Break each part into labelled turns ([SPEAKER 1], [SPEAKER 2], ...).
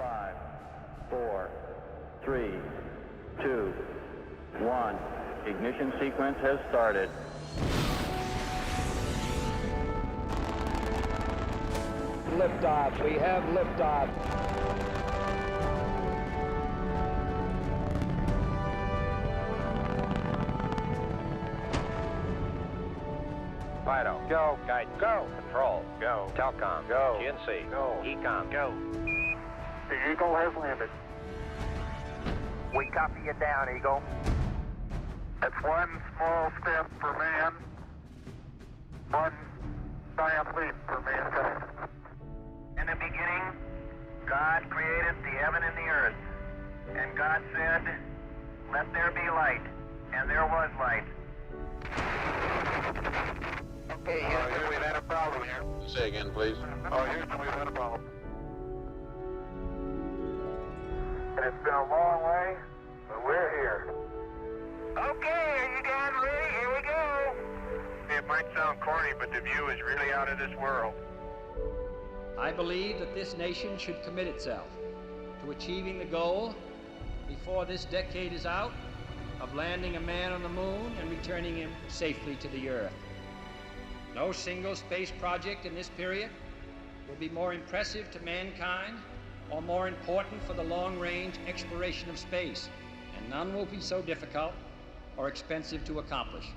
[SPEAKER 1] 5, 4, 3, 2, 1. Ignition sequence has started.
[SPEAKER 2] Liftoff. We have liftoff.
[SPEAKER 3] Fido, go. Guide, go. Control, go. Telcom, go. GNC, go. Ecom, go.
[SPEAKER 4] The Eagle has landed. We copy you down, Eagle. It's one small step for man, one giant leap for mankind.
[SPEAKER 5] In the beginning, God created the heaven and the earth. And God said, let there be light. And there was light.
[SPEAKER 4] Okay, Houston, we've had a problem here.
[SPEAKER 6] Say again, please.
[SPEAKER 4] Oh, Houston, we've had a problem. And it's been a long way, but we're here.
[SPEAKER 5] Okay, are you guys ready? Here we go.
[SPEAKER 4] It might sound corny, but the view is really out of this world.
[SPEAKER 7] I believe that this nation should commit itself to achieving the goal, before this decade is out, of landing a man on the moon and returning him safely to the Earth. No single space project in this period will be more impressive to mankind or more important for the long-range exploration of space, and none will be so difficult or expensive to accomplish.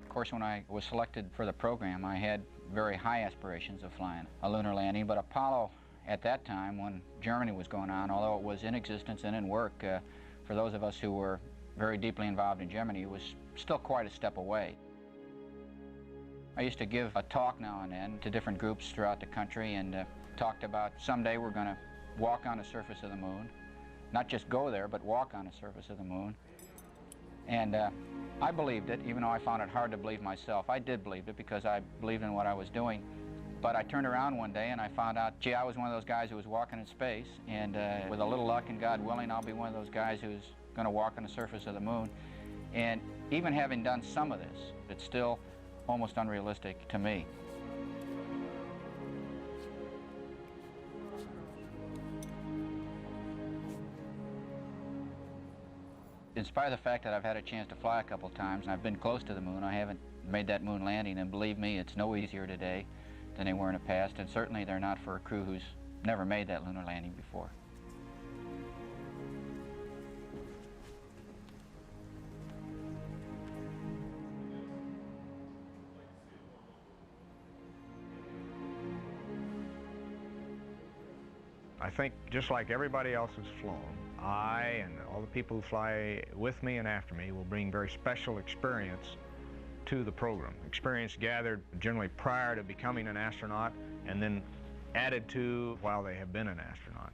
[SPEAKER 8] Of course, when I was selected for the program, I had very high aspirations of flying a lunar landing, but Apollo at that time, when Germany was going on, although it was in existence and in work, for those of us who were very deeply involved in Germany, it was still quite a step away. I used to give a talk now and then to different groups throughout the country and talked about someday we're going to walk on the surface of the moon, not just go there, but walk on the surface of the moon. And I believed it, even though I found it hard to believe myself. I did believe it because I believed in what I was doing. But I turned around one day and I found out, gee, I was one of those guys who was walking in space, and with a little luck and God willing, I'll be one of those guys who's going to walk on the surface of the moon. And even having done some of this, it's still almost unrealistic to me. In spite of the fact that I've had a chance to fly a couple times and I've been close to the moon, I haven't made that moon landing, and believe me, it's no easier today than they were in the past, and certainly they're not for a crew who's never made that lunar landing before.
[SPEAKER 9] I think just like everybody else who's flown, I and all the people who fly with me and after me will bring very special experience to the program. Experience gathered generally prior to becoming an astronaut and then added to while they have been an astronaut.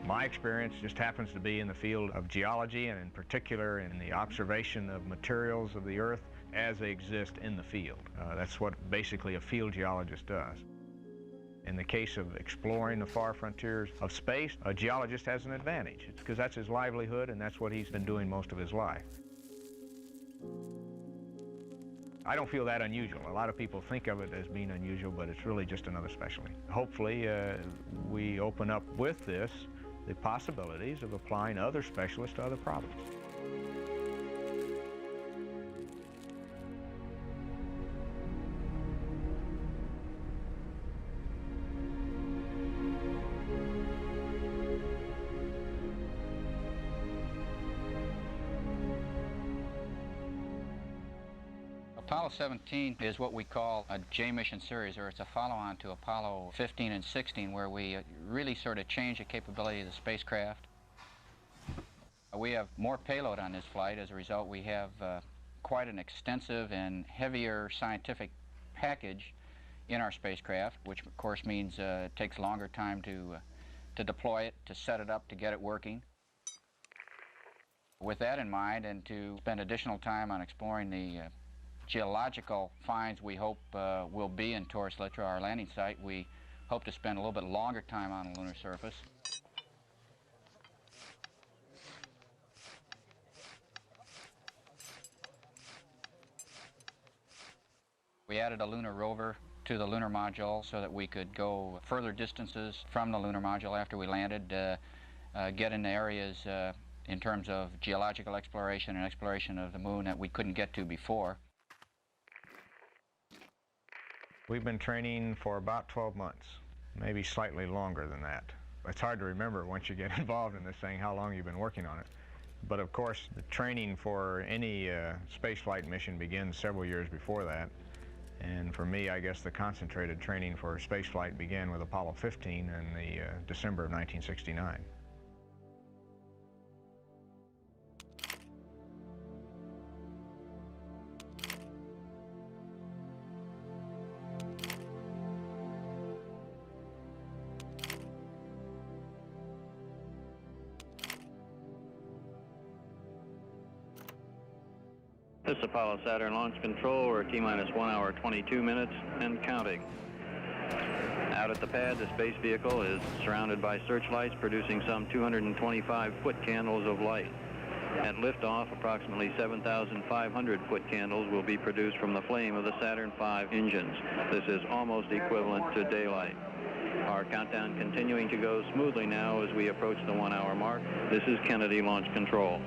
[SPEAKER 9] My experience just happens to be in the field of geology, and in particular in the observation of materials of the Earth as they exist in the field. That's what basically a field geologist does. In the case of exploring the far frontiers of space, a geologist has an advantage. It's because that's his livelihood and that's what he's been doing most of his life. I don't feel that unusual. A lot of people think of it as being unusual, but it's really just another specialty. Hopefully, we open up with this the possibilities of applying other specialists to other problems.
[SPEAKER 8] Apollo 17 is what we call a J mission series, or it's a follow-on to Apollo 15 and 16, where we really sort of change the capability of the spacecraft. We have more payload on this flight. As a result, we have quite an extensive and heavier scientific package in our spacecraft, which of course means it takes longer time to deploy it, to set it up, to get it working. With that in mind, and to spend additional time on exploring the geological finds we hope will be in Taurus Littrow, our landing site, we hope to spend a little bit longer time on the lunar surface. We added a lunar rover to the lunar module so that we could go further distances from the lunar module after we landed, get in areas in terms of geological exploration and exploration of the moon that we couldn't get to before.
[SPEAKER 9] We've been training for about 12 months, maybe slightly longer than that. It's hard to remember once you get involved in this thing how long you've been working on it. But of course, the training for any spaceflight mission begins several years before that. And for me, I guess the concentrated training for spaceflight began with Apollo 15 in the December of 1969.
[SPEAKER 1] This is Apollo Saturn Launch Control. We're T-minus 1 hour, 22 minutes and counting. Out at the pad, the space vehicle is surrounded by searchlights producing some 225 foot candles of light. At liftoff, approximately 7,500 foot candles will be produced from the flame of the Saturn V engines. This is almost equivalent to daylight. Our countdown continuing to go smoothly now as we approach the 1 hour mark. This is Kennedy Launch Control.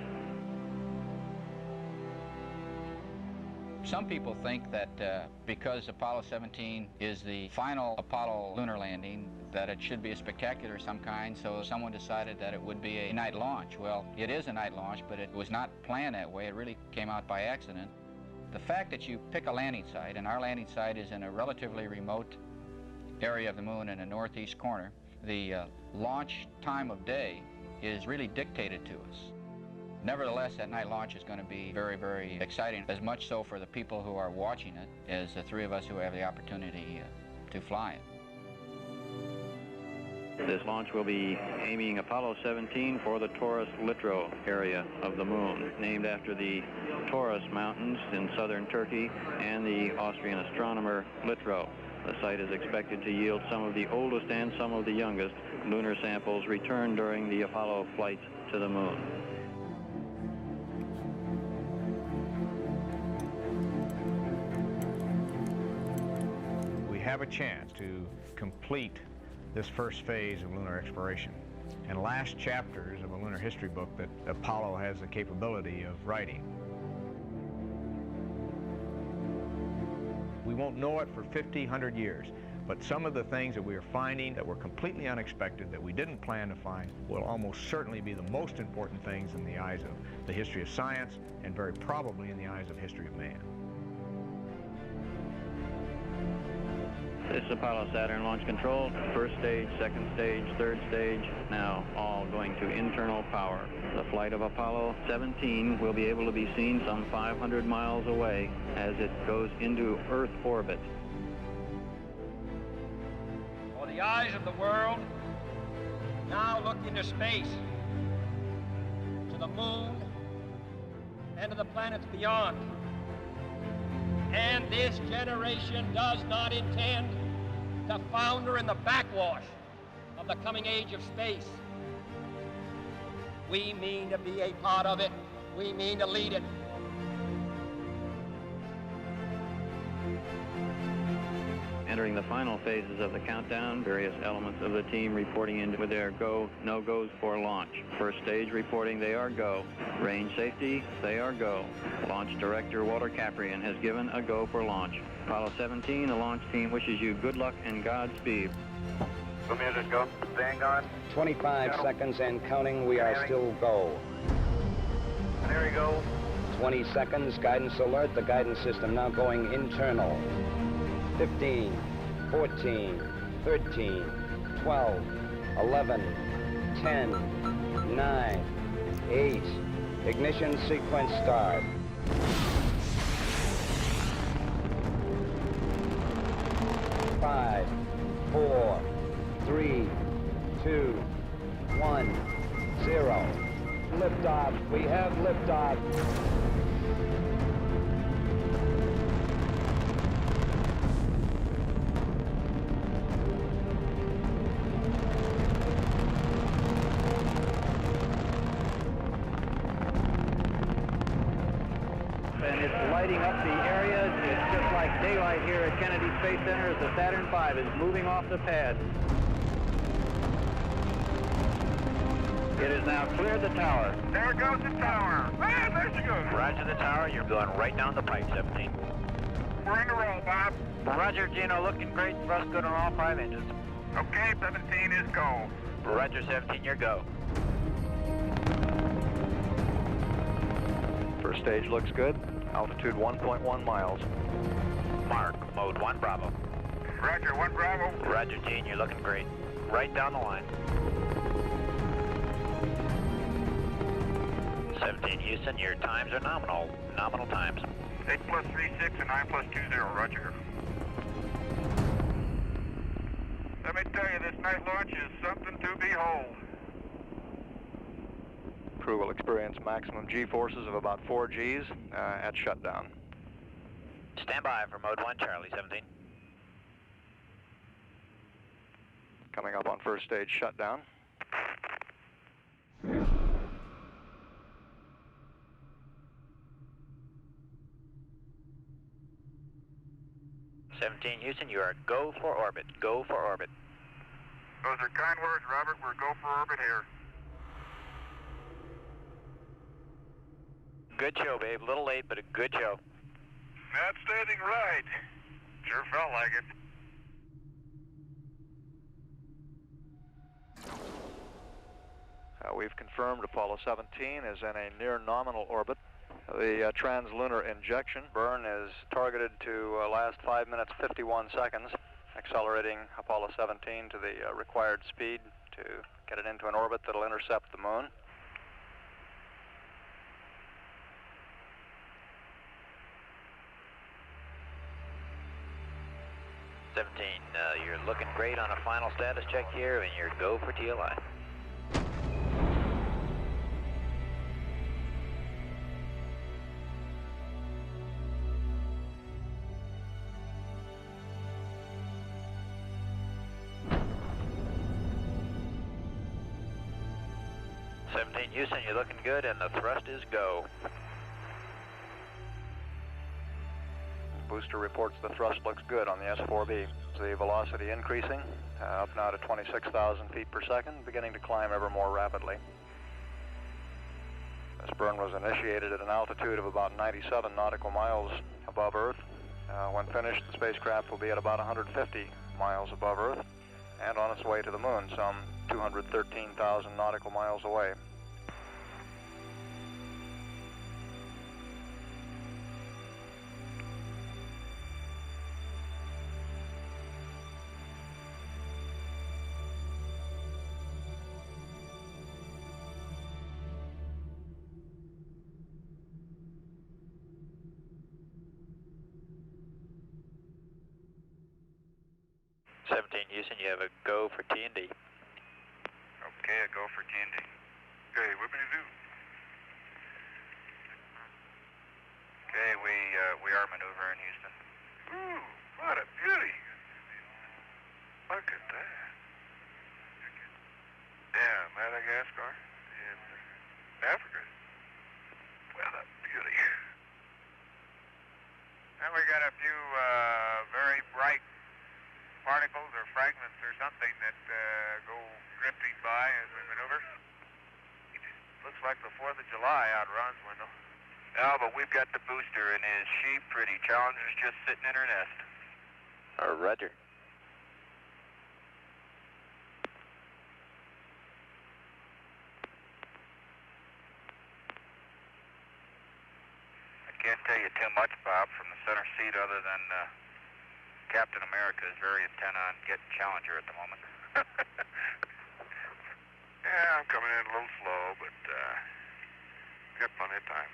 [SPEAKER 8] Some people think that because Apollo 17 is the final Apollo lunar landing, that it should be a spectacular of some kind, so someone decided that it would be a night launch. Well, it is a night launch, but it was not planned that way. It really came out by accident. The fact that you pick a landing site, and our landing site is in a relatively remote area of the moon in the northeast corner, the launch time of day is really dictated to us. Nevertheless, that night launch is going to be very, very exciting, as much so for the people who are watching it as the three of us who have the opportunity to fly it.
[SPEAKER 1] This launch will be aiming Apollo 17 for the Taurus Littrow area of the moon, named after the Taurus Mountains in southern Turkey and the Austrian astronomer Littrow. The site is expected to yield some of the oldest and some of the youngest lunar samples returned during the Apollo flights to the moon.
[SPEAKER 9] Have a chance to complete this first phase of lunar exploration and last chapters of a lunar history book that Apollo has the capability of writing. We won't know it for 50, 100 years, but some of the things that we are finding that were completely unexpected, that we didn't plan to find, will almost certainly be the most important things in the eyes of the history of science and very probably in the eyes of history of man.
[SPEAKER 1] This is Apollo Saturn Launch Control. First stage, second stage, third stage, now all going to internal power. The flight of Apollo 17 will be able to be seen some 500 miles away as it goes into Earth orbit.
[SPEAKER 7] For the eyes of the world now look into space, to the moon, and to the planets beyond. And this generation does not intend to founder in the backwash of the coming age of space. We mean to be a part of it. We mean to lead it.
[SPEAKER 1] Entering the final phases of the countdown, various elements of the team reporting in with their go, no-goes for launch. First stage reporting they are go. Range safety, they are go. Launch director Walter Caprian has given a go for launch. Apollo 17, the launch team wishes you good luck and Godspeed.
[SPEAKER 4] The music go. Vanguard.
[SPEAKER 2] 25 seconds and counting. We are still go.
[SPEAKER 4] There you go.
[SPEAKER 2] 20 seconds. Guidance alert. The guidance system now going internal. 15, 14, 13, 12, 11, 10, 9, 8. Ignition sequence start. 5, 4, 3, 2, 1, 0. Liftoff. We have liftoff.
[SPEAKER 1] And it's lighting up the area. It's just like daylight here at Kennedy Space Center as the Saturn V is moving off the pad. It has now cleared the tower.
[SPEAKER 4] There goes the tower. Ah, there she goes.
[SPEAKER 3] Roger the tower. You're going right down the pipe, 17.
[SPEAKER 4] We're in a roll, Bob.
[SPEAKER 3] Roger, Gino. Looking great. Thrust good on all 5 engines.
[SPEAKER 4] Okay, 17 is go.
[SPEAKER 3] Roger, 17. You're go.
[SPEAKER 6] First stage looks good. Altitude 1.1 miles.
[SPEAKER 3] Mark, mode 1 Bravo.
[SPEAKER 4] Roger, 1 Bravo.
[SPEAKER 3] Roger, Gene. You're looking great. Right down the line. 17 Houston, your times are nominal. Nominal times.
[SPEAKER 4] 8 plus 36 and 9 plus 20, Roger. Let me tell you, this night launch is something to behold.
[SPEAKER 6] Crew will experience maximum G-forces of about 4 Gs at shutdown.
[SPEAKER 3] Stand by for mode 1 Charlie, 17.
[SPEAKER 6] Coming up on first stage shutdown.
[SPEAKER 3] Houston, you are go for orbit. Go for orbit.
[SPEAKER 4] Those are kind words, Robert. We're go for orbit here.
[SPEAKER 3] Good show, babe. A little late, but a good show.
[SPEAKER 4] Outstanding ride. Sure felt like it.
[SPEAKER 6] We've confirmed Apollo 17 is in a near nominal orbit. The translunar injection burn is targeted to last 5 minutes 51 seconds, accelerating Apollo 17 to the required speed to get it into an orbit that'll intercept the moon.
[SPEAKER 3] You're looking great on a final status check here, and you're go for TLI. Houston, you're looking good, and the thrust is go.
[SPEAKER 6] Booster reports the thrust looks good on the S4B. The velocity increasing, up now to 26,000 feet per second, beginning to climb ever more rapidly. This burn was initiated at an altitude of about 97 nautical miles above Earth. When finished, the spacecraft will be at about 150 miles above Earth and on its way to the moon, some 213,000 nautical miles away.
[SPEAKER 3] Houston, you have a go for T&D.
[SPEAKER 4] Okay, a go for T&D. Okay, whippity-doo. Okay, we are maneuvering Houston. Ooh, what a beauty. Africa. Well, a beauty. And we got a few very bright particles or fragments or something that go drifting by as we maneuver. Looks like the 4th of July out Ron's window.
[SPEAKER 5] No, but we've got the booster, and his she pretty Challenger's just sitting in her nest.
[SPEAKER 3] Roger.
[SPEAKER 5] I can't tell you too much, Bob, from the center seat other than Captain America is very intent on getting Challenger at the moment.
[SPEAKER 4] Yeah, I'm coming in a little slow, but got plenty of time.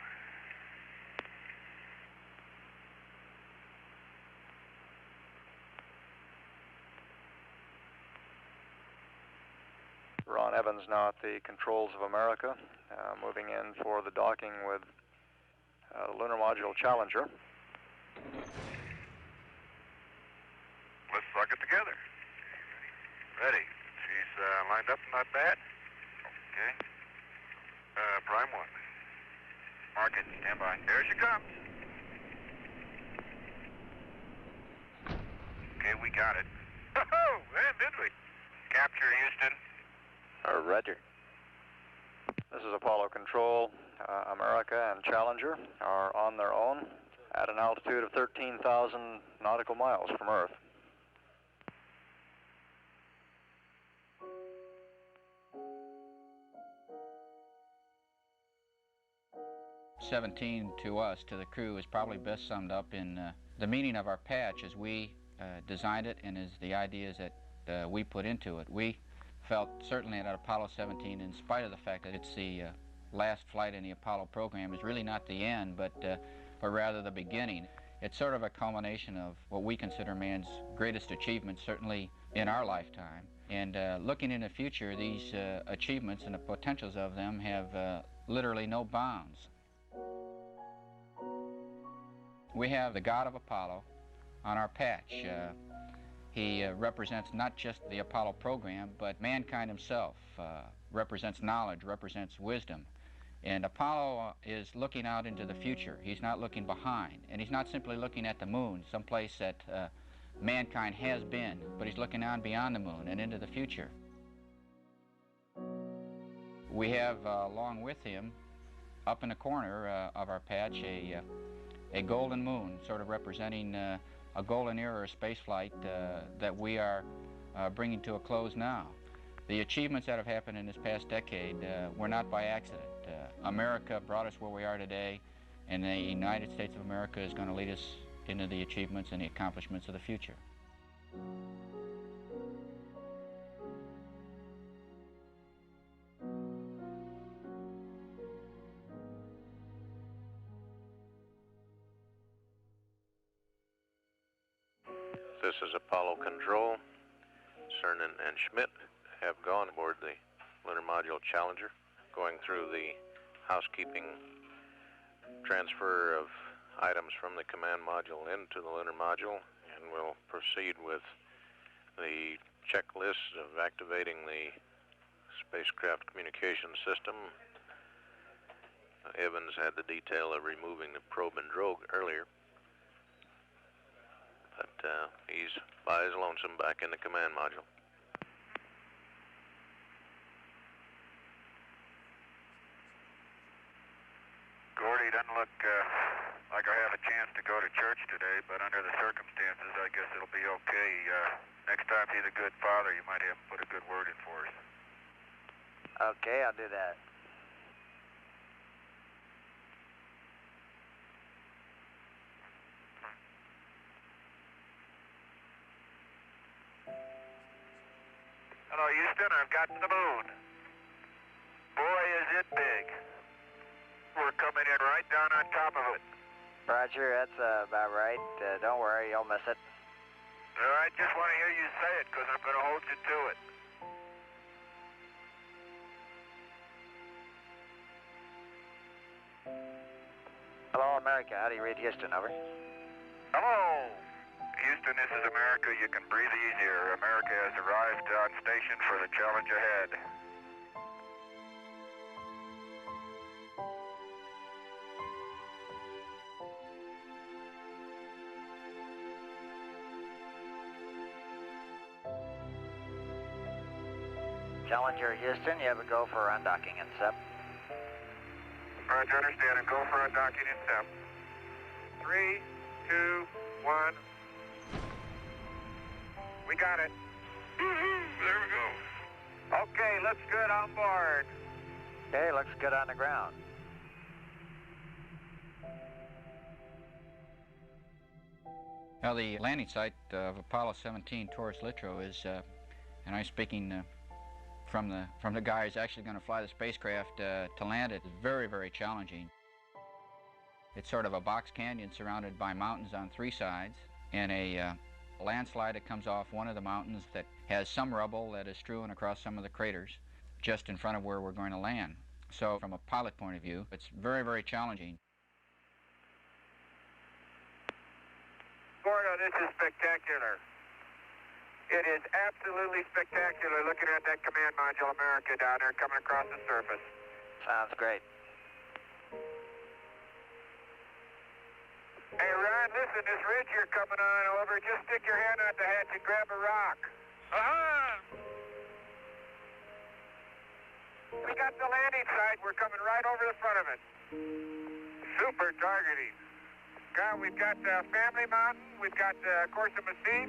[SPEAKER 6] Ron Evans now at the controls of America, moving in for the docking with the Lunar Module Challenger.
[SPEAKER 4] Let's suck it together. Ready. She's lined up, not bad. Okay. Prime 1.
[SPEAKER 5] Mark it, stand by.
[SPEAKER 4] There she comes.
[SPEAKER 5] Okay, we got it.
[SPEAKER 4] Oh, man, did we?
[SPEAKER 5] Capture Houston.
[SPEAKER 3] Roger.
[SPEAKER 6] This is Apollo Control. America and Challenger are on their own at an altitude of 13,000 nautical miles from Earth.
[SPEAKER 8] '17 to us, to the crew, is probably best summed up in the meaning of our patch as we designed it and as the ideas that we put into it. We felt certainly that Apollo 17, in spite of the fact that it's the last flight in the Apollo program, is really not the end, but rather the beginning. It's sort of a culmination of what we consider man's greatest achievements, certainly in our lifetime. And looking in the future, these achievements and the potentials of them have literally no bounds. We have the God of Apollo on our patch. He represents not just the Apollo program, but mankind himself, represents knowledge, represents wisdom. And Apollo is looking out into the future. He's not looking behind. And he's not simply looking at the moon, someplace that mankind has been, but he's looking on beyond the moon and into the future. We have, along with him, up in the corner of our patch, a golden moon, sort of representing a golden era of space flight that we are bringing to a close now. The achievements that have happened in this past decade were not by accident. America brought us where we are today, and the United States of America is going to lead us into the achievements and the accomplishments of the future.
[SPEAKER 10] This is Apollo Control. Cernan and Schmidt have gone aboard the Lunar Module Challenger, going through the housekeeping transfer of items from the command module into the lunar module, and we'll proceed with the checklist of activating the spacecraft communication system. Evans had the detail of removing the probe and drogue earlier, but he's by his lonesome back in the command module.
[SPEAKER 4] Gordy, doesn't look like I have a chance to go to church today, but under the circumstances, I guess it'll be okay. Next time he's a good father, you might have him put a good word in for us.
[SPEAKER 3] Okay, I'll do that.
[SPEAKER 4] Hello, Houston. I've got the moon. Boy, is it big. We're coming in right down on top of it.
[SPEAKER 3] Roger, that's about right. Don't worry, you'll miss it.
[SPEAKER 4] I just want to hear you say it, because I'm going to hold you to it.
[SPEAKER 3] Hello, America. How do you read Houston? Over.
[SPEAKER 4] Hello. Houston, this is America. You can breathe easier. America has arrived on station for the challenge ahead.
[SPEAKER 3] Challenger Houston, you have a go for undocking and SEP.
[SPEAKER 4] Roger, understand, and go for undocking and SEP. 3, 2, 1. We got it. There we go. Okay, looks good on board.
[SPEAKER 3] Okay, looks good on the ground.
[SPEAKER 8] Now, the landing site of Apollo 17 Taurus Littrow is, and I'm speaking from the guy who's actually going to fly the spacecraft to land it, is very, very challenging. It's sort of a box canyon surrounded by mountains on 3 sides, and a landslide that comes off one of the mountains that has some rubble that is strewn across some of the craters just in front of where we're going to land. So from a pilot point of view, it's very, very challenging.
[SPEAKER 4] Gordo, this is spectacular. It is absolutely spectacular looking at that command module America down there coming across the surface.
[SPEAKER 3] Sounds great.
[SPEAKER 4] Hey, Ron, listen, this ridge you're coming on over, just stick your hand out the hatch and grab a rock. We got the landing site. We're coming right over the front of it. Super targeting. God, we've got Family Mountain. We've got Corsa Massif.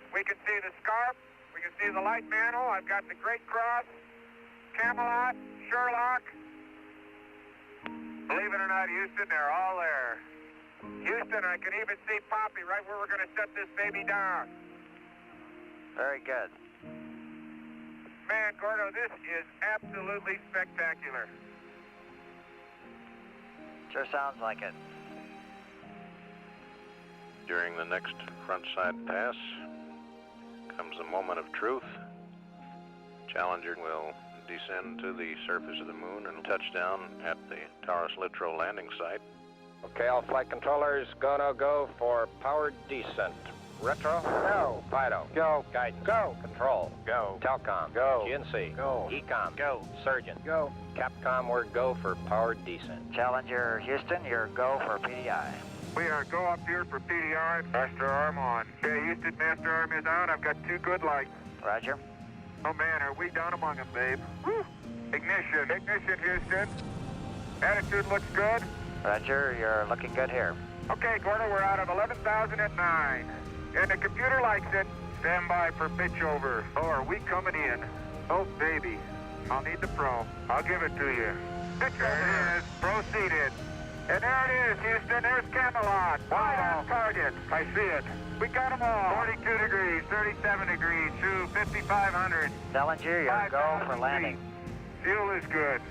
[SPEAKER 4] We can see the Scarp. We can see the Light Mantle. I've got the Great Cross, Camelot, Sherlock. Believe it or not, Houston, they're all there. Houston, I can even see Poppy right where we're going to set this baby down.
[SPEAKER 3] Very good.
[SPEAKER 4] Man, Gordo, this is absolutely spectacular.
[SPEAKER 3] Sure sounds like it.
[SPEAKER 10] During the next front side pass comes a moment of truth. Challenger will descend to the surface of the moon and touch down at the Taurus Littrow landing site.
[SPEAKER 2] Okay, all flight controllers, gonna go for powered descent. Retro? Go. FIDO? Go. Guidance? Go. Control? Go. Telcom? Go. GNC? Go. ECOM? Go. Surgeon? Go. Capcom, we're go for powered descent.
[SPEAKER 3] Challenger Houston, your go for PDI.
[SPEAKER 4] We are go up here for PDI. Master arm on. Okay, Houston, master arm is on. I've got 2 good lights.
[SPEAKER 3] Roger.
[SPEAKER 4] Oh, man, are we down among them, babe? Woo. Ignition. Ignition, Houston. Attitude looks good.
[SPEAKER 3] Roger, you're looking good here.
[SPEAKER 4] Okay, Gordo, we're out of 11,000 at 9. And the computer likes it. Stand by for pitch over. Oh, are we coming in? Oh, baby. I'll need the pro. I'll give it to you. Pitch there it is. Proceeded. And there it is, Houston. There's Camelot. Wide on target. I see it. We got them all. 42 degrees, 37 degrees, to 5,500.
[SPEAKER 3] Challenger, your go for landing.
[SPEAKER 4] Fuel is good.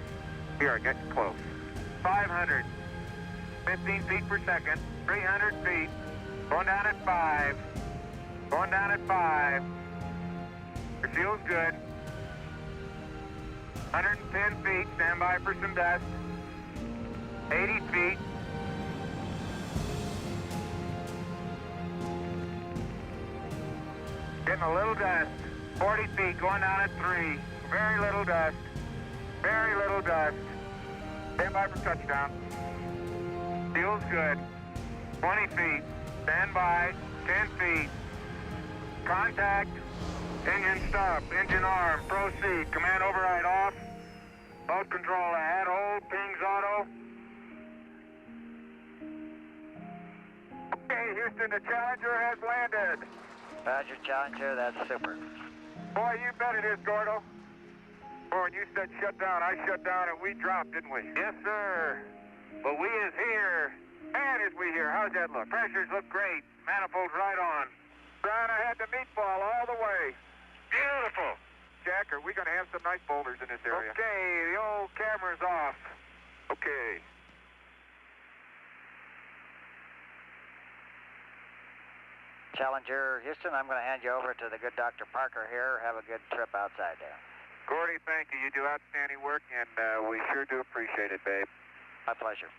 [SPEAKER 4] We are getting close. 500. 15 feet per second. 300 feet. Going down at 5. Going down at 5. Your fuel's good. 110 feet. Stand by for some dust. 80 feet. Getting a little dust. 40 feet. Going down at 3. Very little dust. Very little dust. Stand by for touchdown. Fuel's good. 20 feet. Stand by. 10 feet. Contact. Engine stop. Engine arm. Proceed. Command override off. Load control ahead. Hold. Pings auto. Okay, Houston, the Challenger has landed.
[SPEAKER 3] Roger, Challenger, that's super.
[SPEAKER 4] Boy, you bet it is, Gordo. Boy, when you said shut down, I shut down and we dropped, didn't we? Yes, sir. But we is here. Man, is we here. How's that look? Pressures look great. Manifolds right on. Brian, I had the meatball all the way. Beautiful. Jack, are we going to have some nice boulders in this area? Okay, the old camera's off. Okay.
[SPEAKER 3] Challenger Houston, I'm going to hand you over to the good Dr. Parker here. Have a good trip outside there.
[SPEAKER 4] Gordy, thank you. You do outstanding work, and we sure do appreciate it, babe.
[SPEAKER 3] My pleasure.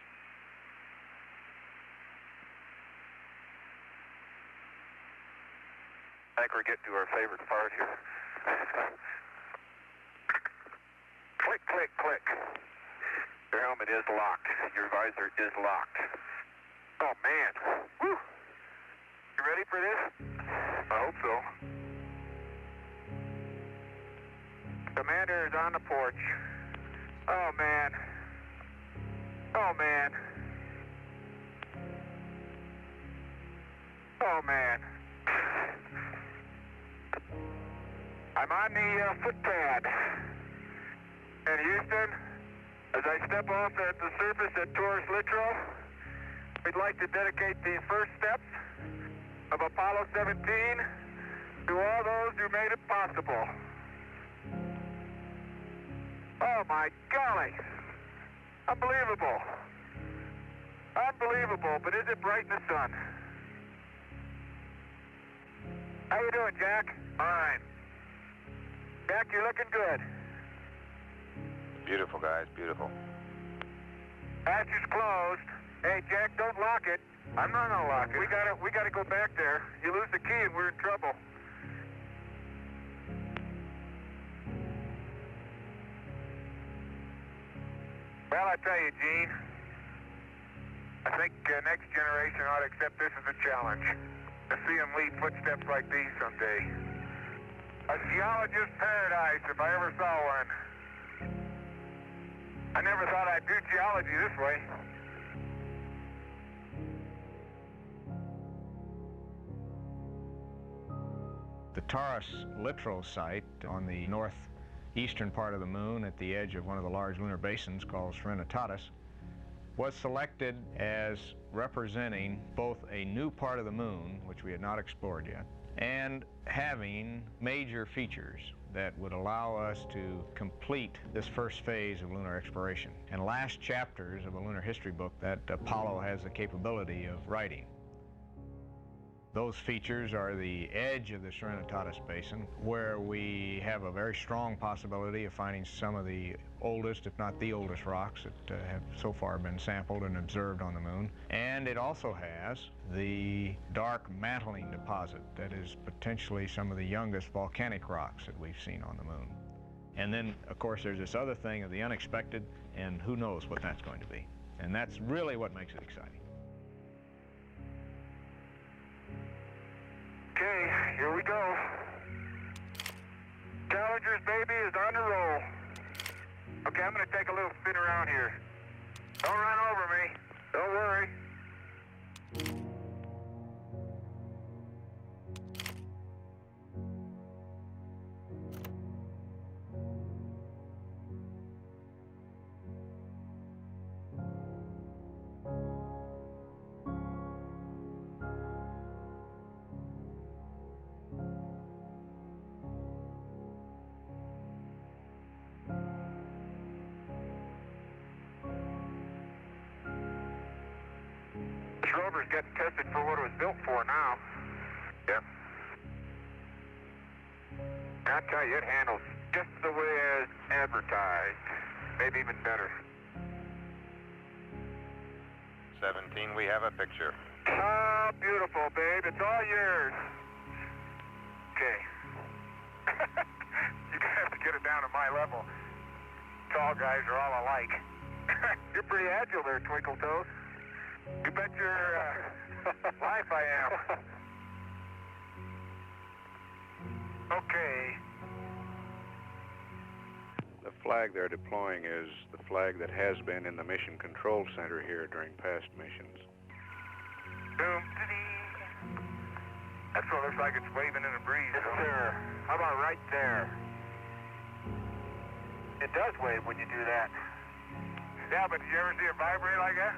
[SPEAKER 4] I think we're getting to our favorite part here. Click, click, click. Your helmet is locked. Your visor is locked. Oh, man. Woo! You ready for this? I hope so. Commander is on the porch. Oh, man. Oh, man. Oh, man. I'm on the footpad. And Houston, as I step off at the surface at Taurus Littrow, we'd like to dedicate these first steps of Apollo 17 to all those who made it possible. Oh my golly! Unbelievable! Unbelievable, but is it bright in the sun? How you doing, Jack? Fine. Jack, you're looking good.
[SPEAKER 10] Beautiful, guys, beautiful.
[SPEAKER 4] Hatch is closed. Hey, Jack, don't lock it. I'm not gonna lock it. We gotta go back there. You lose the key and we're in trouble. Well, I tell you, Gene, I think next generation ought to accept this as a challenge. To see them leave footsteps like these someday. A geologist's paradise, if I ever saw one. I never thought I'd do geology this way.
[SPEAKER 9] The Taurus Littrow site on the northeastern part of the moon at the edge of one of the large lunar basins called Serenitatis was selected as representing both a new part of the moon, which we had not explored yet, and having major features that would allow us to complete this first phase of lunar exploration and last chapters of a lunar history book that Apollo has the capability of writing. Those features are the edge of the Serenitatis Basin, where we have a very strong possibility of finding some of the oldest, if not the oldest, rocks that have so far been sampled and observed on the moon. And it also has the dark mantling deposit that is potentially some of the youngest volcanic rocks that we've seen on the moon. And then, of course, there's this other thing of the unexpected, and who knows what that's going to be. And that's really what makes it exciting.
[SPEAKER 4] Okay, here we go. Challenger's baby is on the roll. Okay, I'm gonna take a little spin around here. Don't run over me. Don't worry. This rover's getting tested for what it was built for now. Yep. I tell you, it handles just the way as advertised. Maybe even better.
[SPEAKER 10] 17, we have a picture.
[SPEAKER 4] Oh, beautiful, babe. It's all yours. Okay. You have to get it down to my level. Tall guys are all alike. You're pretty agile there, Twinkle Toes. You bet your life I am. Okay.
[SPEAKER 10] The flag they're deploying is the flag that has been in the Mission Control Center here during past missions.
[SPEAKER 4] That's what it looks like it's waving in the breeze. Yes, sir. How about right there? It does wave when you do that. Yeah, but did you ever see it vibrate like that?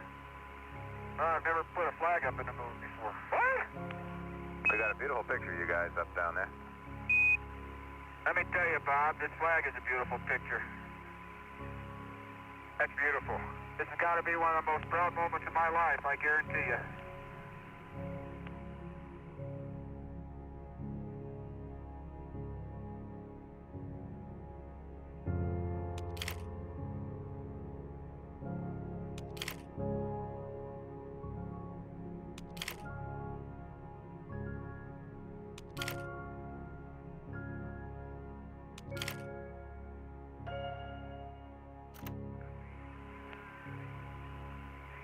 [SPEAKER 4] I've never put a flag up in the moon before. What?
[SPEAKER 10] We got a beautiful picture of you guys up down there.
[SPEAKER 4] Let me tell you, Bob, this flag is a beautiful picture. That's beautiful. This has got to be one of the most proud moments of my life, I guarantee you.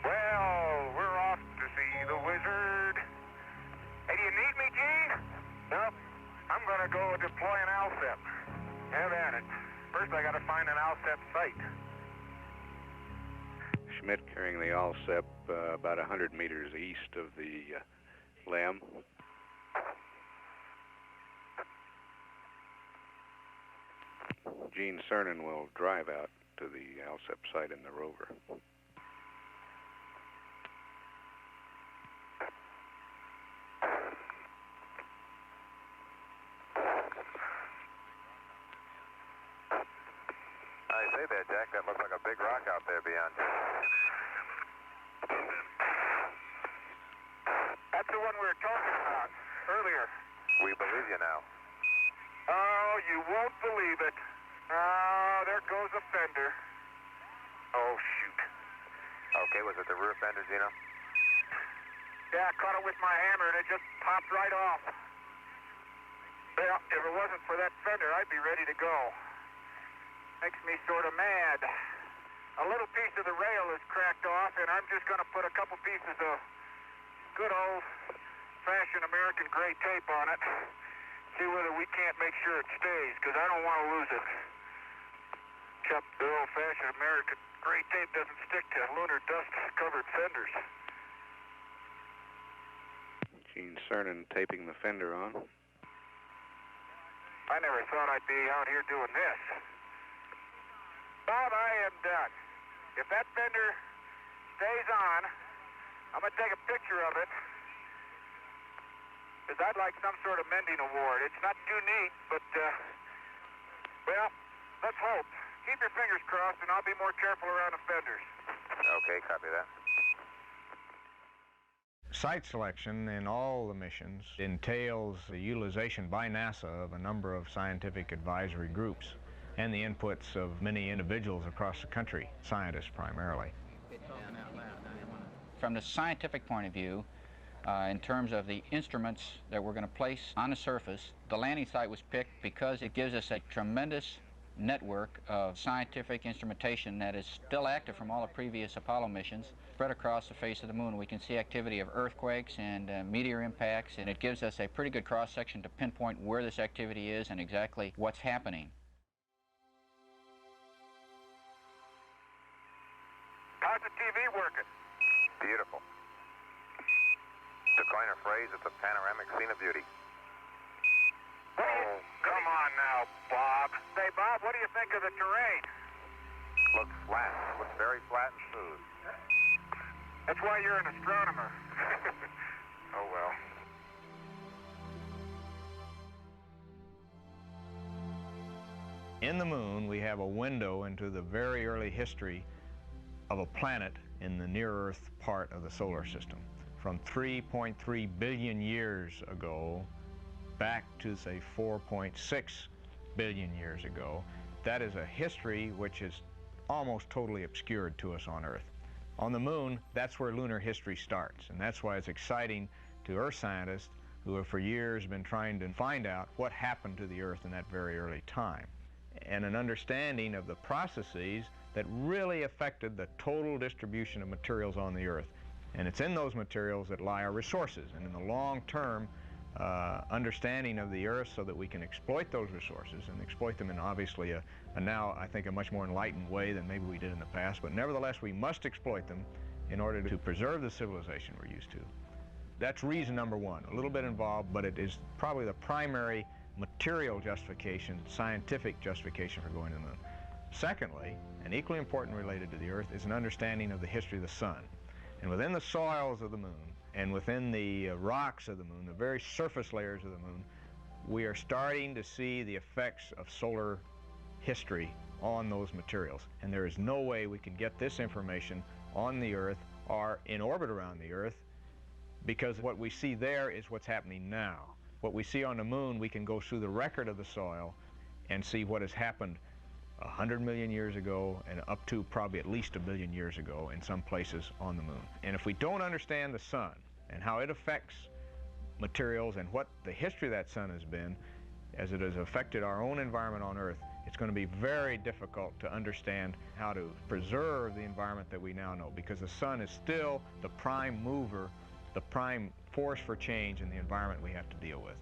[SPEAKER 4] Well, we're off to see find an ALSEP site?
[SPEAKER 10] Schmidt carrying the ALSEP about 100 meters east of the LEM. Gene Cernan will drive out to the ALSEP site in the rover.
[SPEAKER 2] I say there, Jack, that looks like a big rock out there beyond you.
[SPEAKER 4] That's the one we were talking about earlier.
[SPEAKER 2] We believe you now.
[SPEAKER 4] Oh, you won't believe it. Oh, there goes a fender. Oh, shoot.
[SPEAKER 2] Okay, was it the rear fender, Gino?
[SPEAKER 4] Yeah, I caught it with my hammer and it just popped right off. Well, if it wasn't for that fender, I'd be ready to go. Makes me sort of mad. A little piece of the rail is cracked off, and I'm just going to put a couple pieces of good old-fashioned American gray tape on it. See whether we can't make sure it stays, because I don't want to lose it. Except the old-fashioned American gray tape doesn't stick to lunar dust-covered fenders.
[SPEAKER 10] Gene Cernan taping the fender on.
[SPEAKER 4] I never thought I'd be out here doing this. Bob, I am done. If that fender stays on, I'm going to take a picture of it, because I'd like some sort of mending award. It's not too neat, but, well, let's hope. Keep your fingers crossed, and I'll be more careful around the fenders.
[SPEAKER 2] Okay, copy that.
[SPEAKER 9] Site selection in all the missions entails the utilization by NASA of a number of scientific advisory groups and the inputs of many individuals across the country, scientists primarily.
[SPEAKER 8] From the scientific point of view, in terms of the instruments that we're going to place on the surface, the landing site was picked because it gives us a tremendous network of scientific instrumentation that is still active from all the previous Apollo missions, spread across the face of the moon. We can see activity of earthquakes and meteor impacts, and it gives us a pretty good cross-section to pinpoint where this activity is and exactly what's happening.
[SPEAKER 4] How's the TV working?
[SPEAKER 2] Beautiful. To coin a phrase, it's a panoramic scene of beauty.
[SPEAKER 4] Oh, come on now, Bob. Say, Bob, what do you think of the terrain?
[SPEAKER 2] Looks flat. Looks very flat and smooth.
[SPEAKER 4] That's why you're an astronomer. Oh, well.
[SPEAKER 9] In the moon, we have a window into the very early history of a planet in the near-Earth part of the solar system. From 3.3 billion years ago back to, say, 4.6 billion years ago. That is a history which is almost totally obscured to us on Earth. On the moon, that's where lunar history starts, and that's why it's exciting to Earth scientists who have for years been trying to find out what happened to the Earth in that very early time, and an understanding of the processes that really affected the total distribution of materials on the Earth. And it's in those materials that lie our resources, and in the long-term understanding of the Earth so that we can exploit those resources and exploit them in obviously a now, I think, a much more enlightened way than maybe we did in the past, but nevertheless we must exploit them in order to preserve the civilization we're used to. That's reason number one. A little bit involved, but it is probably the primary material justification, scientific justification for going to the moon. Secondly, and equally important related to the Earth, is an understanding of the history of the sun. And within the soils of the moon, and within the rocks of the moon, the very surface layers of the moon, we are starting to see the effects of solar history on those materials. And there is no way we can get this information on the Earth or in orbit around the Earth, because what we see there is what's happening now. What we see on the moon, we can go through the record of the soil and see what has happened 100 million years ago and up to probably at least 1 billion years ago in some places on the moon. And if we don't understand the sun and how it affects materials and what the history of that sun has been as it has affected our own environment on Earth, it's going to be very difficult to understand how to preserve the environment that we now know, because the sun is still the prime mover, the prime force for change in the environment we have to deal with.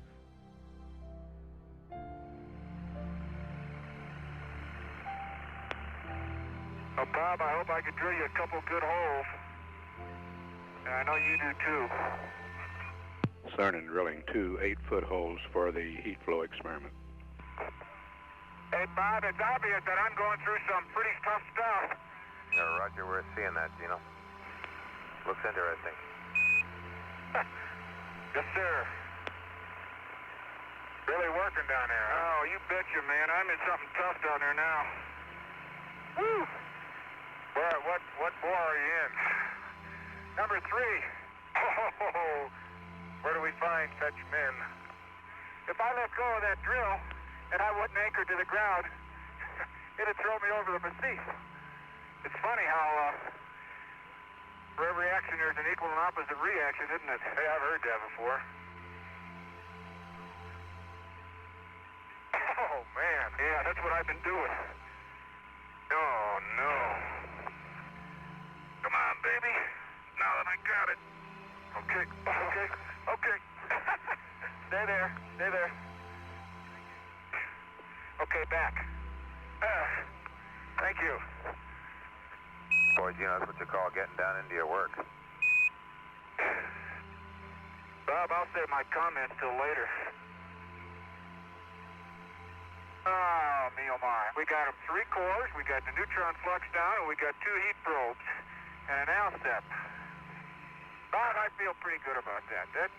[SPEAKER 4] Well, Bob, I hope I can drill you a couple good holes. And I know you do too.
[SPEAKER 10] Cernan drilling 2 8-foot holes for the heat flow experiment.
[SPEAKER 4] Hey, Bob, it's obvious that I'm going through some pretty tough stuff.
[SPEAKER 2] Yeah, Roger, we're seeing that, Gino. Looks interesting.
[SPEAKER 4] Yes, sir. Really working down there, huh? Oh, you betcha, man. I'm in something tough down there now. Woo! What bore are you in? Number 3. Oh, where do we find such men? If I let go of that drill and I wasn't anchored to the ground, it'd throw me over the massif. It's funny how for every action there's an equal and opposite reaction, isn't it? Hey, I've heard that before. Oh, man. Yeah, that's what I've been doing. Oh, no. Come on, baby. Now that I got it. Okay. Stay there. Okay, back. Thank you.
[SPEAKER 2] Boy, Gino, that's what you call getting down into your work.
[SPEAKER 4] Bob, I'll save my comments till later. Oh, me oh my. We got them 3 cores, we got the neutron flux down, and we got 2 heat probes, and an ALSEP. Bob, I feel pretty good about that. That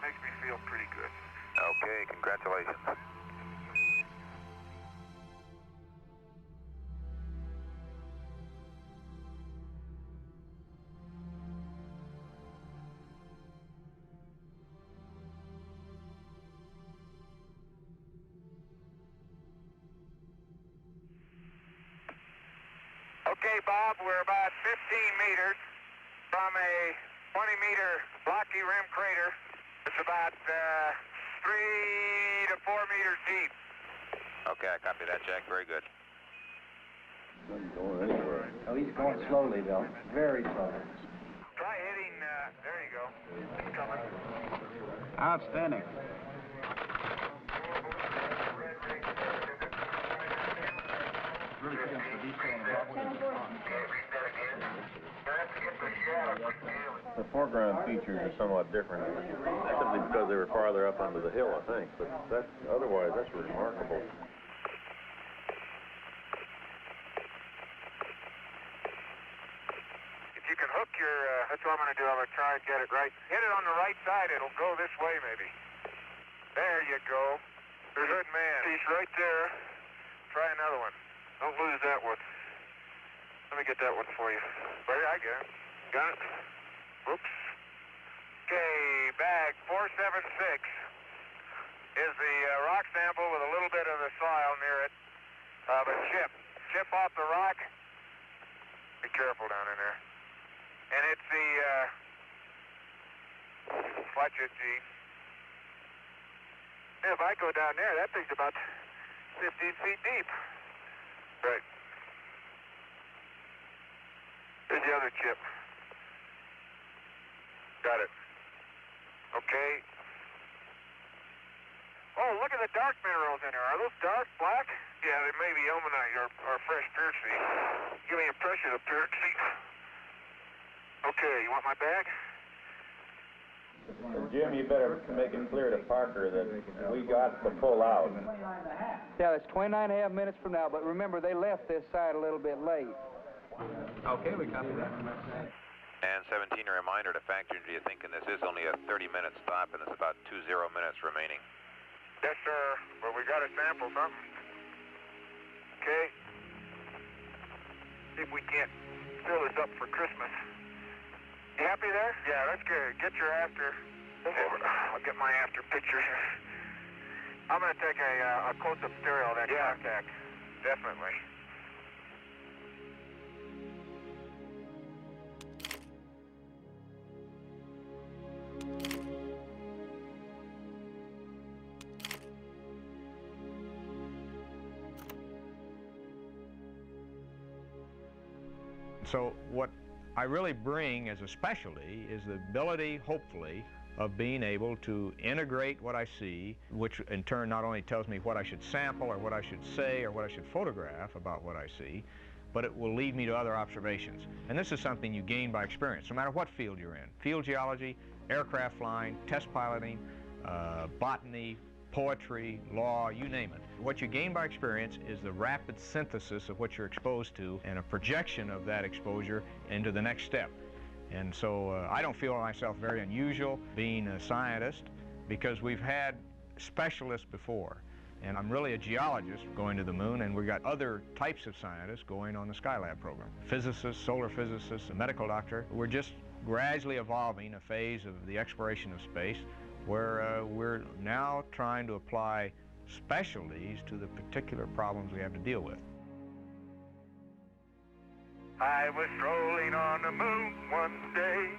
[SPEAKER 4] makes me feel pretty good.
[SPEAKER 2] Okay, congratulations.
[SPEAKER 4] Okay, Bob, we're about 15 meters from a 20-meter blocky rim crater. It's about 3 to 4 meters deep.
[SPEAKER 2] Okay, I copy that, Jack. Very good.
[SPEAKER 11] Oh, he's going slowly, though. Very slowly.
[SPEAKER 4] Try hitting, there you go. It's coming.
[SPEAKER 11] Outstanding.
[SPEAKER 12] The foreground features are somewhat different, simply because they were farther up under the hill, I think. But otherwise, that's remarkable.
[SPEAKER 4] If you can hook your, that's what I'm going to do. I'm going to try and get it right. Hit it on the right side. It'll go this way, maybe. There you go. There's a good man. Piece right there. Try another one. Don't lose that one. Let me get that one for you. Right, I got it. Got it? Oops. Okay, bag 476 is the rock sample with a little bit of the soil near it. A chip. Chip off the rock. Be careful down in there. And it's the, watch it, G. If I go down there, that thing's about 15 feet deep. Right. Here's the other chip. Got it. Okay. Oh, look at the dark minerals in there. Are those dark, black? Yeah, they may be ilmenite or fresh pyroxene. Give me a pressure of pyroxene. Okay, you want my bag?
[SPEAKER 12] Jim, you better make it clear to Parker that we got to pull out.
[SPEAKER 11] Yeah, it's 29.5 minutes from now, but remember, they left this side a little bit late.
[SPEAKER 12] Okay, we copy that.
[SPEAKER 2] And 17, a reminder to factor into your thinking this is only a 30-minute stop, and it's about 20 minutes remaining.
[SPEAKER 4] Yes, sir. Well, we got a sample, something. Okay. See if we can't fill this up for Christmas. You happy there? Yeah, that's good. Get your after. I'll get my after picture here. I'm going to take a close-up stereo of that contact. Definitely.
[SPEAKER 9] So what I really bring as a specialty is the ability, hopefully, of being able to integrate what I see, which in turn not only tells me what I should sample or what I should say or what I should photograph about what I see, but it will lead me to other observations. And this is something you gain by experience, no matter what field you're in. Field geology, aircraft flying, test piloting, botany, poetry, law, you name it. What you gain by experience is the rapid synthesis of what you're exposed to and a projection of that exposure into the next step. And so I don't feel myself very unusual being a scientist because we've had specialists before. And I'm really a geologist going to the moon, and we've got other types of scientists going on the Skylab program. Physicists, solar physicists, a medical doctor. We're just gradually evolving a phase of the exploration of space where we're now trying to apply specialties to the particular problems we have to deal with.
[SPEAKER 4] I was strolling on the moon one day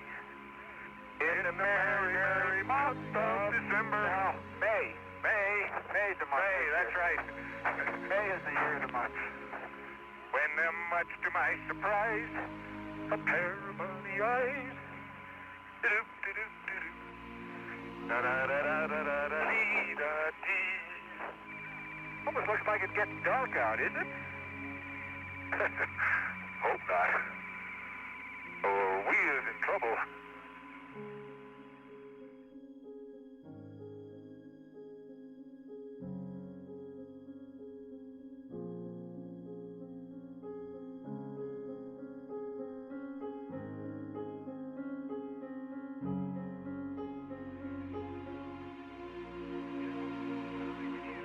[SPEAKER 4] in the merry, merry month of December. Now, May's the month. May, that's right. May is the year of the month. When, much to my surprise, a pair of bunny eyes. Da-da-da-da-da-da-da-dee-da-dee. Almost looks like it's getting dark out, isn't it? Hope not. Or we is in trouble.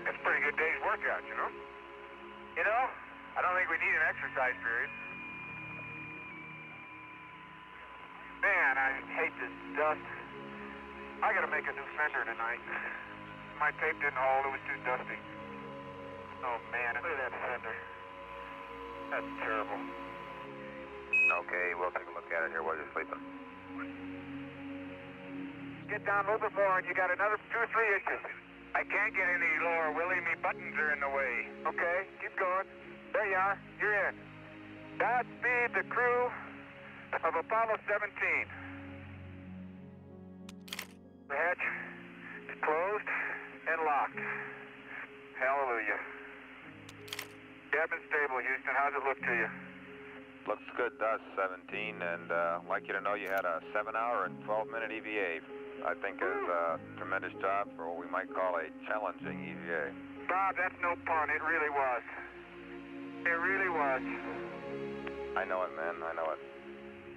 [SPEAKER 4] That's a pretty good day's workout, you know? You know, I don't think we need an exercise period. Man, I hate this dust. I gotta make a new fender tonight. My tape didn't hold, it was too dusty. Oh man, look at that fender. That's terrible.
[SPEAKER 3] Okay, we'll take a look at it here while you're sleeping.
[SPEAKER 4] Get down a little bit more and you got another 2 or 3 inches. I can't get any lower, Willie. Me buttons are in the way. Okay, keep going. There you are. You're in. Godspeed the crew of Apollo 17. The hatch is closed and locked. Hallelujah. Cabin stable, Houston. How's it look to you?
[SPEAKER 3] Looks good to us, 17, and I'd like you to know you had a 7-hour and 12-minute EVA. I think is a tremendous job for what we might call a challenging EVA.
[SPEAKER 4] Bob, that's no pun. It really was. It really was.
[SPEAKER 3] I know it, man. I know it.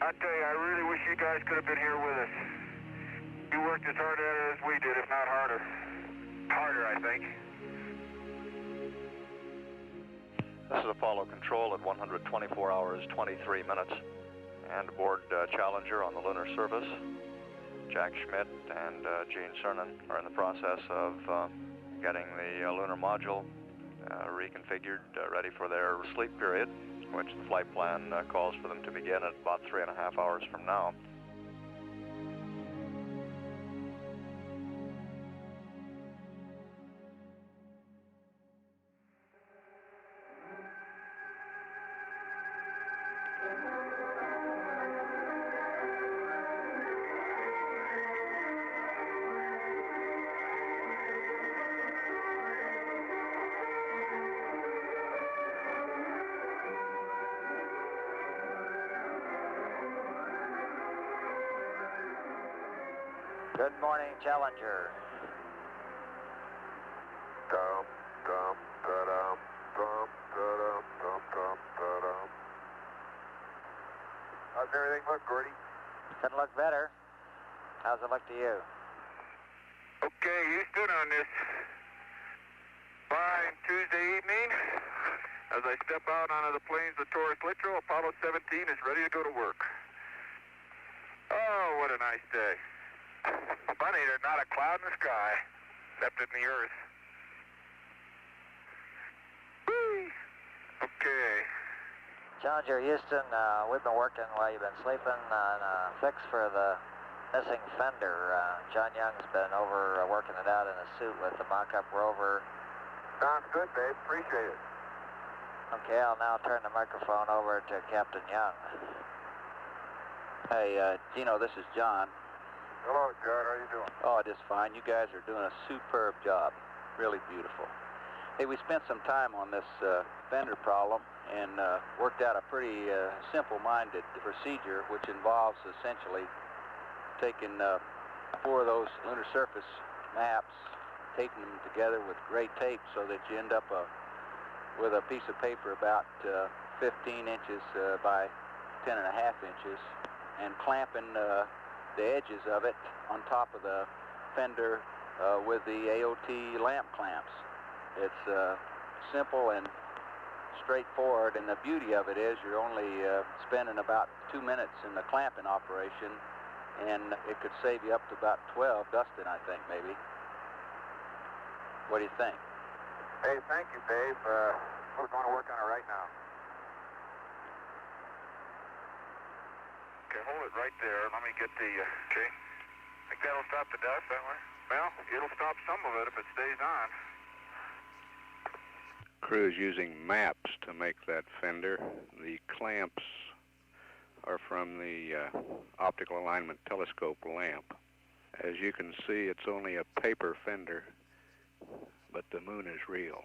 [SPEAKER 4] I tell you, I really wish you guys could have been here with us. You worked as hard at it as we did, if not harder. Harder, I think.
[SPEAKER 6] This is Apollo Control at 124 hours, 23 minutes. And aboard Challenger on the lunar surface. Jack Schmitt and Gene Cernan are in the process of getting the lunar module reconfigured, ready for their sleep period, which the flight plan calls for them to begin at about 3.5 hours from now.
[SPEAKER 3] Good morning, Challenger.
[SPEAKER 4] Dum, dum, da-dum, dum, da-dum, dum, dum, da-dum. How's everything look, Gordy?
[SPEAKER 3] Couldn't look better. How's it look to you?
[SPEAKER 4] Okay, Houston, on this fine Tuesday evening, as I step out onto the plains of Taurus Littrow, Apollo 17 is ready to go to work. Oh, what a nice day. Funny, there's not a cloud in the sky, except in the earth. Whee! Okay.
[SPEAKER 3] Challenger Houston, we've been working while you've been sleeping on a fix for the missing fender. John Young's been over working it out in a suit with the mock-up rover.
[SPEAKER 4] Sounds good, babe. Appreciate it.
[SPEAKER 3] Okay, I'll now turn the microphone over to Captain Young.
[SPEAKER 13] Hey, Gino, this is John.
[SPEAKER 4] Hello, John. How you doing?
[SPEAKER 13] Oh, just fine. You guys are doing a superb job. Really beautiful. Hey, we spent some time on this fender problem and worked out a pretty simple-minded procedure, which involves essentially taking 4 of those lunar surface maps, taping them together with gray tape so that you end up with a piece of paper about 15 inches by 10.5 inches, and clamping the edges of it on top of the fender with the AOT lamp clamps. It's simple and straightforward, and the beauty of it is you're only spending about 2 minutes in the clamping operation, and it could save you up to about 12 dusting, I think, maybe. What do you think?
[SPEAKER 4] Hey, thank you, Dave. We're going to work on it right now. Okay, hold it right there. Let me get the, okay. Think that'll stop the dust that way? Well, it'll stop some of it if it stays on.
[SPEAKER 10] Crew is using maps to make that fender. The clamps are from the optical alignment telescope lamp. As you can see, it's only a paper fender, but the moon is real.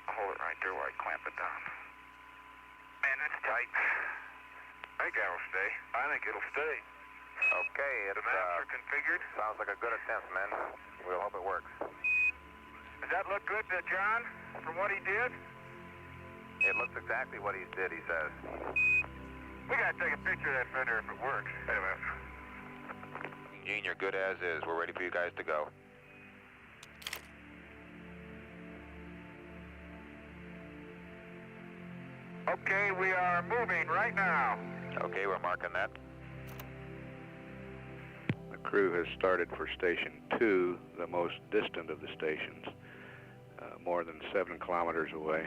[SPEAKER 4] Hold it right there while I clamp it down. Man, that's tight. I think that'll stay. I think it'll stay.
[SPEAKER 2] Okay,
[SPEAKER 4] the maps are configured.
[SPEAKER 2] Sounds like a good attempt, man. We'll hope it works.
[SPEAKER 4] Does that look good to John, from what he did?
[SPEAKER 2] It looks exactly what he did, he says.
[SPEAKER 4] We gotta take a picture of that fender if it works. Wait a minute.
[SPEAKER 2] Gene, you're good as is. We're ready for you guys to go.
[SPEAKER 4] Okay, we are moving right now.
[SPEAKER 2] Okay, we're marking that.
[SPEAKER 10] The crew has started for Station 2, the most distant of the stations, more than 7 kilometers away.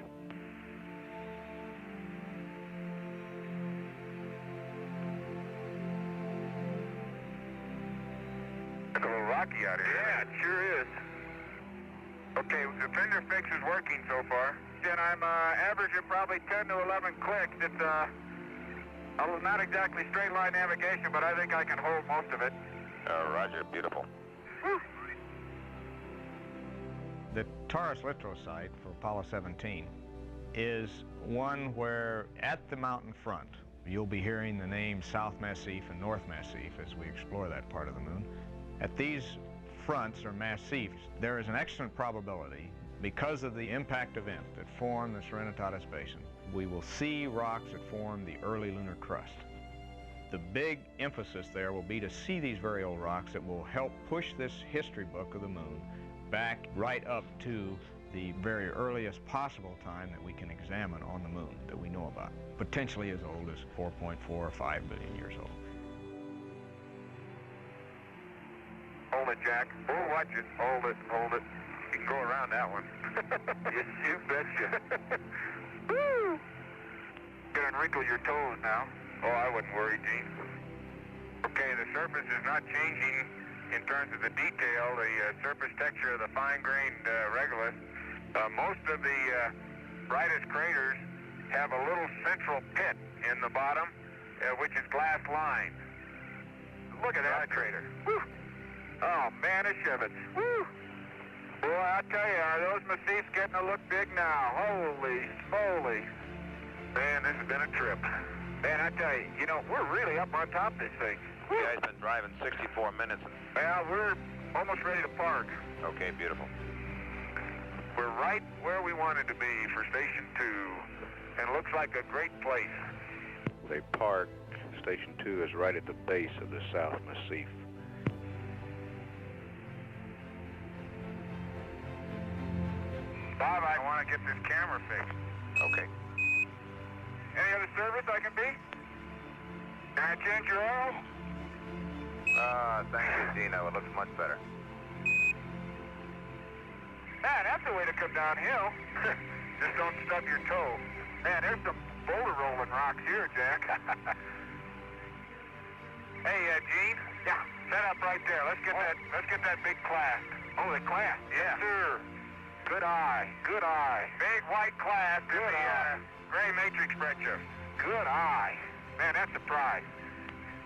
[SPEAKER 4] It's a little rocky out here. Yeah, it sure is. Okay, the fender fix is working so far. And I'm averaging probably 10 to 11 clicks. It's not exactly straight line navigation, but I think I can hold most of it.
[SPEAKER 2] Roger, beautiful.
[SPEAKER 9] The Taurus Littrow site for Apollo 17 is one where at the mountain front you'll be hearing the names South Massif and North Massif as we explore that part of the moon. At these fronts or massifs, there is an excellent probability, because of the impact event that formed the Serenitatis Basin, we will see rocks that form the early lunar crust. The big emphasis there will be to see these very old rocks that will help push this history book of the moon back right up to the very earliest possible time that we can examine on the moon that we know about, potentially as old as 4.4 or 5 billion years old.
[SPEAKER 4] Hold it, Jack. Oh, watch it. Hold it, hold it. You can go around that one. you betcha. Woo! Gonna wrinkle your toes now. Oh, I wouldn't worry, Gene. Okay, the surface is not changing in terms of the detail, the surface texture of the fine-grained regolith. Most of the brightest craters have a little central pit in the bottom, which is glass lined. Look at that crater. Woo! Oh, man, it's Shivets. Woo! Boy, I tell you, are those massifs getting to look big now? Holy smoly. Man, this has been a trip. Man, I tell you, you know, we're really up on top of this thing.
[SPEAKER 2] You guys been driving 64 minutes.
[SPEAKER 4] Well, we're almost ready to park.
[SPEAKER 2] Okay, beautiful.
[SPEAKER 4] We're right where we wanted to be for Station 2, and it looks like a great place.
[SPEAKER 10] They park. Station 2 is right at the base of the South Massif.
[SPEAKER 4] Bob, I want to get this camera fixed.
[SPEAKER 2] Okay.
[SPEAKER 4] Any other service I can be? Can I change your oil?
[SPEAKER 2] Thank you, Dino. It looks much better.
[SPEAKER 4] Man, that's the way to come downhill. Just don't stub your toe. Man, there's some boulder rolling rocks here, Jack. Hey, Gene. Yeah. Set up right there. Let's get that big clasp. Oh, the clasp? Yeah. Yes, sir. Good eye. Good eye. Big white clasp. Good eye. Gray matrix spreadsheet. Good eye. Man, that's a prize.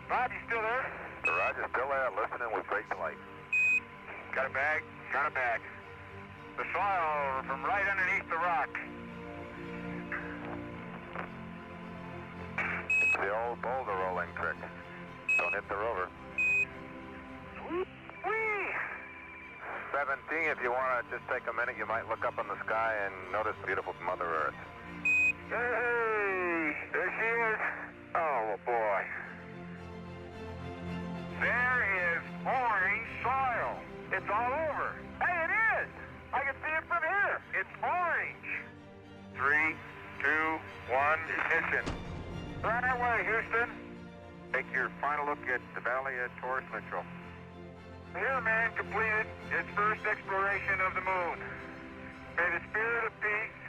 [SPEAKER 4] Bob, you still there?
[SPEAKER 2] Roger, still there, listening with great delight.
[SPEAKER 4] Got a bag? Got a bag. The soil from right underneath the rock.
[SPEAKER 2] The old boulder rolling trick. Don't hit the rover.
[SPEAKER 4] Whee!
[SPEAKER 2] 17, if you want to just take a minute, you might look up in the sky and notice the beautiful Mother Earth.
[SPEAKER 4] Hey, there she is. Oh, boy. There is orange soil. It's all over. Hey, it is. I can see it from here. It's orange. 3, 2, 1, ignition. Right away, Houston.
[SPEAKER 2] Take your final look at the valley of Taurus Mitchell.
[SPEAKER 4] Here, man completed his first exploration of the moon. May the spirit of peace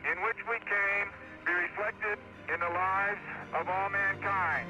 [SPEAKER 4] in which we came be reflected in the lives of all mankind.